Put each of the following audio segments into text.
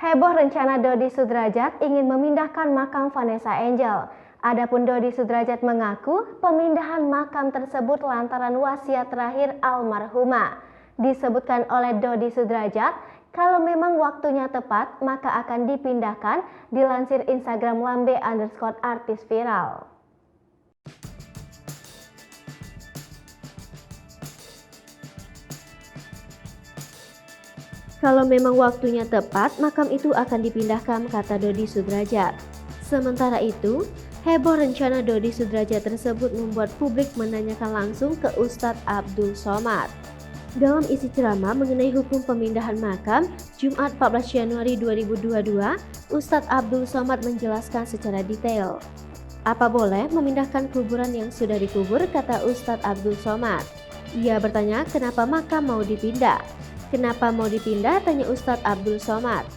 Heboh rencana Dodi Sudrajat ingin memindahkan makam Vanessa Angel. Adapun Dodi Sudrajat mengaku pemindahan makam tersebut lantaran wasiat terakhir almarhumah. Disebutkan oleh Dodi Sudrajat, kalau memang waktunya tepat maka akan dipindahkan, dilansir Instagram lambe_artis viral. Kalau memang waktunya tepat, makam itu akan dipindahkan, kata Dodi Sudrajat. Sementara itu, heboh rencana Dodi Sudrajat tersebut membuat publik menanyakan langsung ke Ustadz Abdul Somad. Dalam isi ceramah mengenai hukum pemindahan makam, Jumat 14 Januari 2022, Ustadz Abdul Somad menjelaskan secara detail. Apa boleh memindahkan kuburan yang sudah dikubur, kata Ustadz Abdul Somad. Ia bertanya kenapa makam mau dipindah. Kenapa mau dipindah, tanya Ustadz Abdul Somad.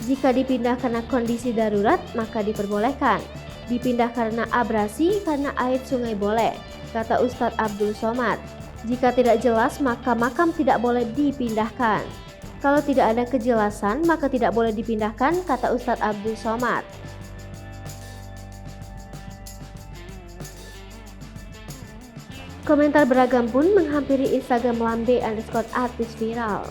Jika dipindah karena kondisi darurat, maka diperbolehkan. Dipindah karena abrasi, karena air sungai boleh, kata Ustadz Abdul Somad. Jika tidak jelas, maka makam tidak boleh dipindahkan. Kalau tidak ada kejelasan, maka tidak boleh dipindahkan, kata Ustadz Abdul Somad. Komentar beragam pun menghampiri Instagram lambe_artis viral.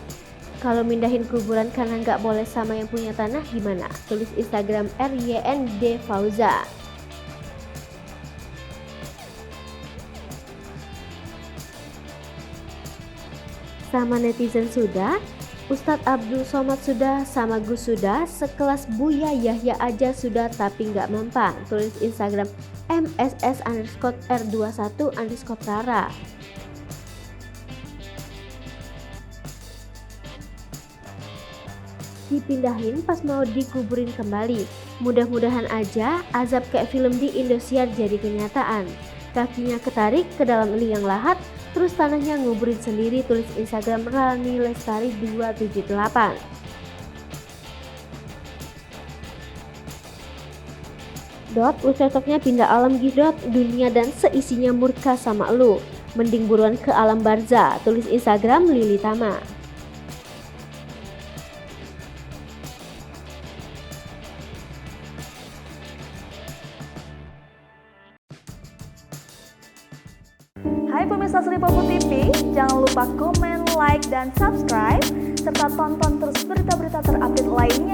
Kalau mindahin kuburan karena nggak boleh sama yang punya tanah gimana? Tulis Instagram RYND Fauza. Sama netizen sudah, Ustadz Abdul Somad sudah, sama Gus sudah, sekelas Buya Yahya aja sudah tapi nggak mempan. Tulis Instagram MSS_R21_Rara. Dipindahin pas mau dikuburin kembali. Mudah-mudahan aja azab kayak film di Indosiar jadi kenyataan. Kakinya ketarik ke dalam liang lahat, terus tanahnya nguburin sendiri, tulis Instagram Rani Lestari 278. Cocoknya pindah alam gidot, dunia dan seisinya murka sama lu. Mending buruan ke alam barzah, tulis Instagram Lili Tama. Hai pemirsa Sri Popo TV, jangan lupa komen, like, dan subscribe, serta tonton terus berita-berita terupdate lainnya